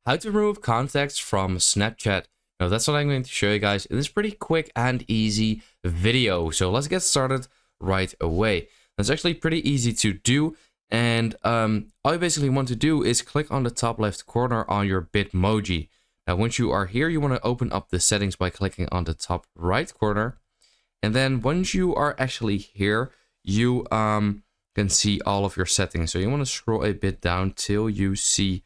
How to remove contacts from Snapchat. Now that's what I'm going to show you guys in this pretty quick and easy video. So let's get started right away. That's actually pretty easy to do. And all you basically want to do is click on the top left corner on your Bitmoji. Now once you are here, you want to open up the settings by clicking on the top right corner. And then once you are actually here, you can see all of your settings. So you want to scroll a bit down till you see,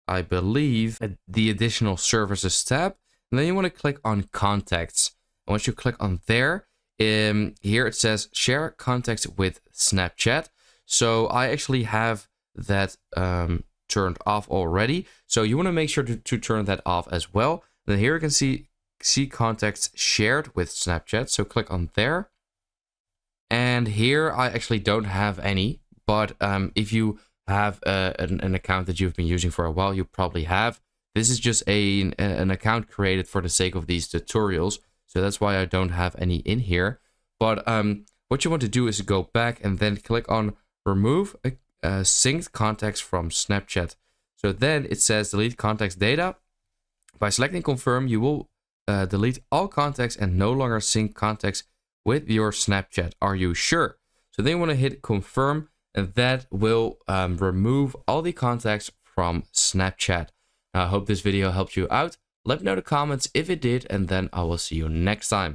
I believe, the additional services tab. And then you want to click on contacts. And once you click on there, here it says share contacts with Snapchat. So I actually have that turned off already. So you want to make sure to turn that off as well. And then here you can see contacts shared with Snapchat. So click on there. And here I actually don't have any, but if you have an account that you've been using for a while, you probably have. This is just an account created for the sake of these tutorials. So that's why I don't have any in here. But what you want to do is go back and then click on remove synced contacts from Snapchat. So then it says delete contacts data. By selecting confirm, you will delete all contacts and no longer sync contacts with your Snapchat. Are you sure? So then you want to hit confirm, and that will remove all the contacts from Snapchat. Now, I hope this video helped you out. Let me know in the comments if it did, and then I will see you next time.